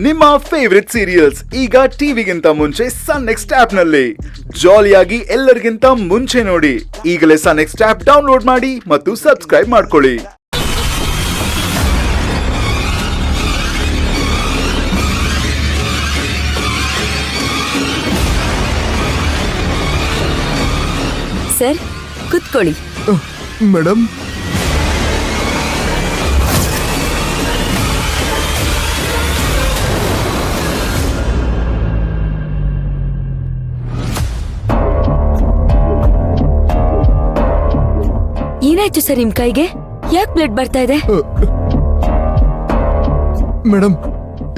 ನಿಮ್ಮ favourite serials ಈಗ ಟಿವಿಗಿಂತ ಮುಂಚೆ ಸನ್ ನೆಕ್ಸ್ಟ್ ಆಪ್ ನಲ್ಲಿ ಜಾಲಿಯಾಗಿ ಎಲ್ಲರಿಗಿಂತ ಮುಂಚೆ ನೋಡಿ. ಈಗಲೇ ಸನ್ ನೆಕ್ಸ್ಟ್ ಆಪ್ ಡೌನ್ಲೋಡ್ ಮಾಡಿ ಮತ್ತು ಸಬ್ಸ್ಕ್ರೈಬ್ ಮಾಡ್ಕೊಳ್ಳಿ. ಸರ್, ಕುತ್ಕೊಳ್ಳಿ. ಮೇಡಮ್, ಏನಾಯ್ತು ಸರ್ ನಿಮ್ ಕೈಗೆ? ಯಾಕೆ ಬ್ಲಡ್ ಬರ್ತಾ ಇದೆ? ಮೇಡಮ್,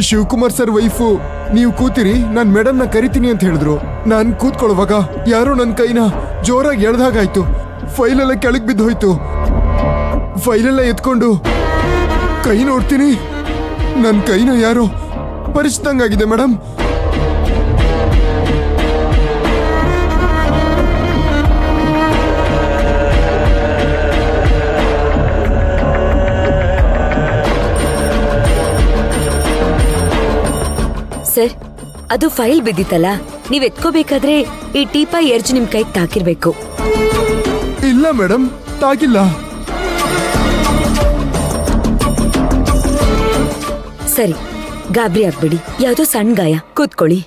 ಶಿವಕುಮಾರ್ ಸರ್ ವೈಫು ನೀವು ಕೂತಿರಿ, ನಾನ್ ಮೇಡಮ್ ನ ಕರಿತೀನಿ ಅಂತ ಹೇಳಿದ್ರು. ನಾನ್ ಕೂತ್ಕೊಳ್ಳುವಾಗ ಯಾರೋ ನನ್ ಕೈನ ಜೋರಾಗಿ ಎಳ್ದಾಗಾಯ್ತು. ಫೈಲ್ ಎಲ್ಲ ಕೆಳಗ್ ಬಿದ್ದೋಯ್ತು. ಫೈಲೆಲ್ಲ ಎತ್ಕೊಂಡು ಕೈ ನೋಡ್ತೀನಿ, ನನ್ ಕೈನ ಯಾರೋ ಪರಿಚಿತಂಗಾಗಿದೆ ಮೇಡಮ್. ಸರ್, ಅದು ಫೈಲ್ ಬಿದ್ದಿತ್ತಲ್ಲ, ನೀವ್ ಎತ್ಕೋಬೇಕಾದ್ರೆ ಈ ಟೀಪಾಯ್ ಎರ್ಜ್ ನಿಮ್ ಕೈಗೆ ತಾಕಿರ್ಬೇಕು. ಇಲ್ಲ ಮೇಡಮ್, ತಾಗಿಲ್ಲ. ಸರಿ, ಗಾಬರಿ ಆಗ್ಬಿಡಿ. ಯಾವ್ದೋ ಸಣ್ಣ ಗಾಯ. ಕೂತ್ಕೊಳ್ಳಿ.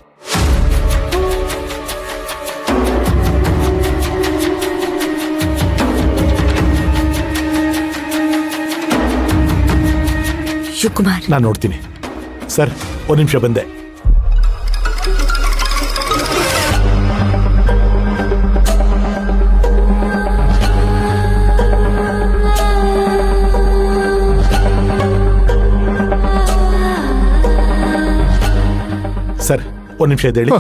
ಶಿವಕುಮಾರ್, ನಾನು ನೋಡ್ತೀನಿ. ಸರ್, ಒಂದು ನಿಮಿಷ ಬಂದೆ. ಸರ್, ಒಂದು ನಿಮಿಷ ಎದ್ದೇಳಿ.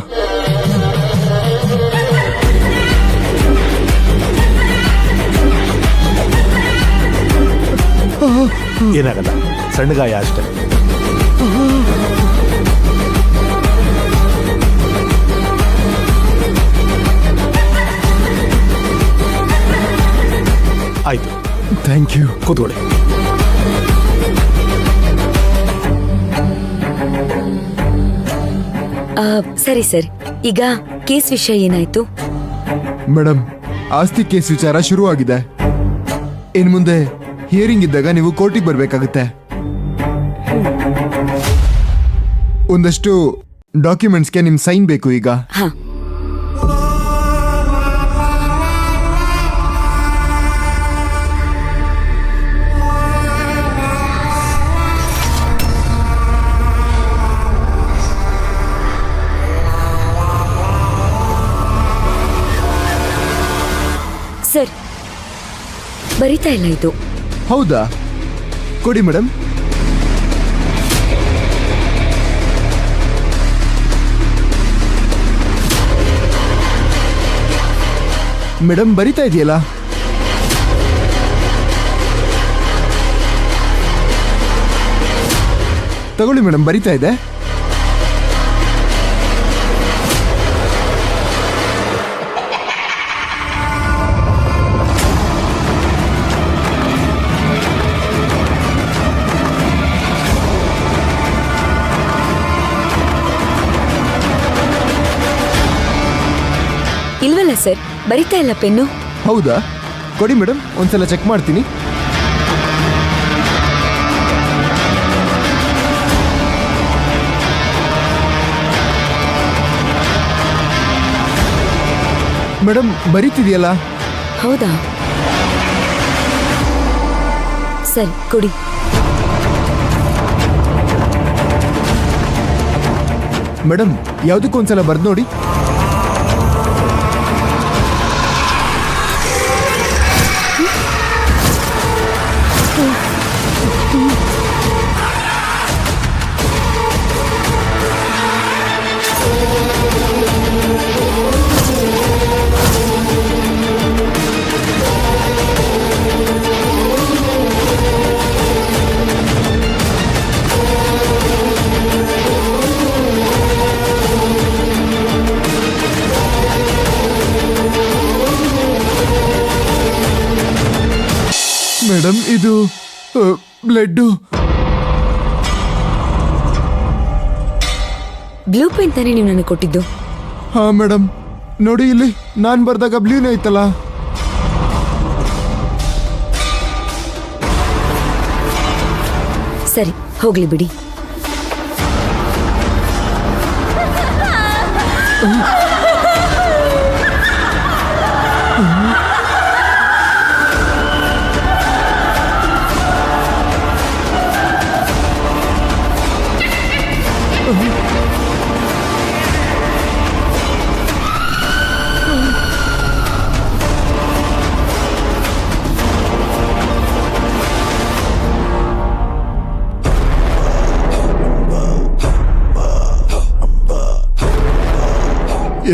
ಏನಾಗಲ್ಲ, ಸಣ್ಣ ಗಾಯ ಅಷ್ಟೇ. ಆಯ್ತು, ಥ್ಯಾಂಕ್ ಯು. ಕೂತ್ಕೊಳ್ಳಿ. ಸರಿ ಸರ್, ಈಗ ಕೇಸ್ ವಿಷಯ ಏನಾಯ್ತು? ಮೇಡಮ್, ಆಸ್ತಿ ಕೇಸ್ ವಿಚಾರ ಶುರುವಾಗಿದೆ. ಇನ್ ಮುಂದೆ ಹಿಯರಿಂಗ್ ಇದ್ದಾಗ ನೀವು ಕೋರ್ಟಿಗೆ ಬರ್ಬೇಕಾಗುತ್ತೆ. ಒಂದಷ್ಟು ಡಾಕ್ಯುಮೆಂಟ್ಸ್ಗೆ ನಿಮ್ ಸೈನ್ ಬೇಕು ಈಗ. ಹಾ, ಸರ್, ಬರಿತಾ ಇಲ್ಲ ಇದು. ಹೌದಾ? ಕೊಡಿ ಮೇಡಮ್. ಮೇಡಮ್, ಬರಿತಾ ಇದೆಯಲ್ಲ? ತಗೊಳ್ಳಿ ಮೇಡಮ್, ಬರಿತಾ ಇದೆ. ಇಲ್ವಲ್ಲ ಸರ್, ಬರಿತಾ ಇಲ್ಲ ಪೆನ್ನು. ಹೌದಾ? ಕೊಡಿ ಮೇಡಮ್, ಒಂದ್ಸಲ ಚೆಕ್ ಮಾಡ್ತೀನಿ. ಮೇಡಮ್, ಬರೀತಿದೆಯಲ್ಲ? ಹೌದಾ? ಸರಿ, ಕೊಡಿ. ಮೇಡಮ್, ಯಾವುದಕ್ಕೊಂದ್ಸಲ ಬರ್ದು ನೋಡಿ. ಮೇಡಮ್, ಇದು ಬ್ಲಡ್. ಬ್ಲೂ ಪೆನ್ ತಾನೇ ನೀವು ನನಗೆ ಕೊಟ್ಟಿದ್ದು? ಹಾ ಮೇಡಮ್, ನೋಡಿ ಇಲ್ಲಿ ನಾನ್ ಬರ್ದಾಗ ಬ್ಲೂನೇ ಐತಲ್ಲ. ಸರಿ, ಹೋಗ್ಲಿ ಬಿಡಿ.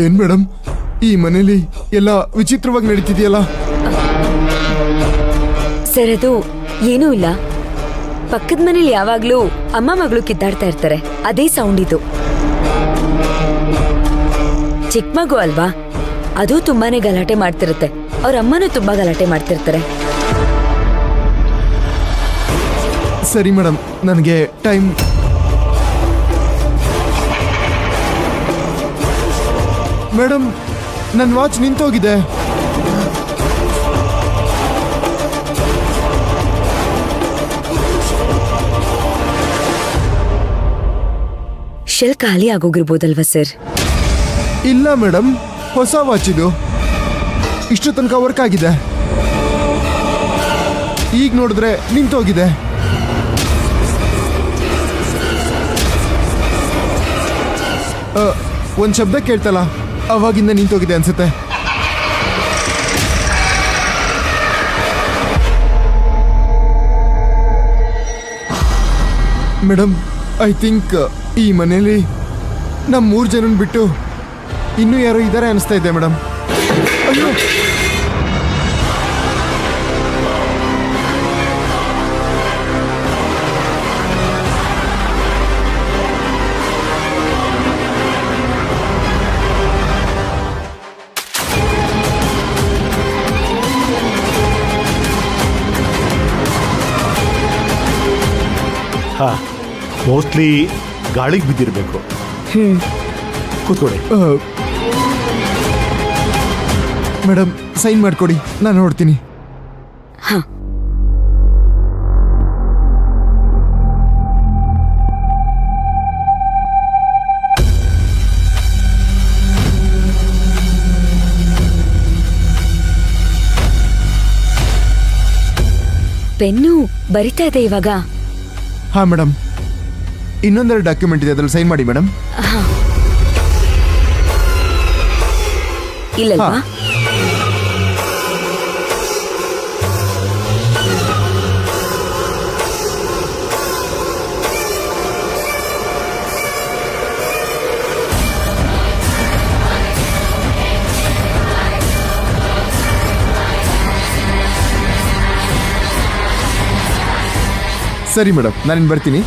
ಏನ್ ಮೇಡಮ್, ಈ ಮನೇಲಿ ಎಲ್ಲ ವಿಚಿತ್ರವಾಗಿ ನಡೀತಿದೆಯಲ್ಲ. ಸರ್, ಅದು ಏನೂ ಇಲ್ಲ. ಪಕ್ಕದ ಮನೇಲಿ ಯಾವಾಗ್ಲೂ ಅಮ್ಮ ಮಗಳು ಕಿತ್ತಾಡ್ತಾ ಇರ್ತಾರೆ, ಅದೇ ಸೌಂಡ್ ಇದು. ಚಿಕ್ಕ ಮಗು ಅಲ್ವಾ, ಅದು ತುಂಬಾನೇ ಗಲಾಟೆ ಮಾಡ್ತಿರುತ್ತೆ. ಅವ್ರ ಅಮ್ಮನೂ ತುಂಬಾ ಗಲಾಟೆ ಮಾಡ್ತಿರ್ತಾರೆ. ಸರಿ ಮೇಡಮ್, ನನಗೆ ಟೈಮ್. ಮೇಡಮ್, ನನ್ನ ವಾಚ್ ನಿಂತೋಗಿದೆ. ಶೆಲ್ ಖಾಲಿ ಆಗೋಗಿರ್ಬೋದಲ್ವಾ ಸರ್? ಇಲ್ಲ ಮೇಡಮ್, ಹೊಸ ವಾಚ್ ಇದು. ಇಷ್ಟು ತನಕ ವರ್ಕ್ ಆಗಿದೆ. ಈಗ ನೋಡಿದ್ರೆ ನಿಂತೋಗಿದೆ. ಒಂದು ಶಬ್ದ ಕೇಳ್ತಲ್ಲ, ಅವಾಗಿಂದ ನಿಂತೋಗಿದೆ ಅನ್ಸುತ್ತೆ. ಮೇಡಮ್, ಐ ಥಿಂಕ್ ಈ ಮನೇಲಿ ನಮ್ಮ 3 ಜನನ್ ಬಿಟ್ಟು ಇನ್ನೂ ಯಾರೋ ಇದ್ದಾರೆ ಅನಿಸ್ತಾ ಇದೆ ಮೇಡಮ್. ಅಯ್ಯೋ, ಹಾ, ಮೋಸ್ಟ್ಲಿ ಗಾಳಿಗೆ ಬಿದ್ದಿರಬೇಕು. ಕೂತ್ಕೊಳ್ಳಿ. ಮೇಡಮ್, ಸೈನ್ ಮಾಡಿಕೊಡಿ, ನಾನು ನೋಡ್ತೀನಿ. ಹಾ, ಪೆನ್ನು ಬರಿತಾ ಇದೆ ಇವಾಗ. ಹಾ ಮೇಡಮ್, ಇನ್ನೊಂದೆರಡು ಡಾಕ್ಯುಮೆಂಟ್ ಇದೆ, ಅದ್ರಲ್ಲಿ ಸೈನ್ ಮಾಡಿ ಮೇಡಮ್. ಇಲ್ಲಲ್ವಾ? ಸರಿ ಮೇಡಮ್, ನಾನಿನ್ ಬರ್ತೀನಿ.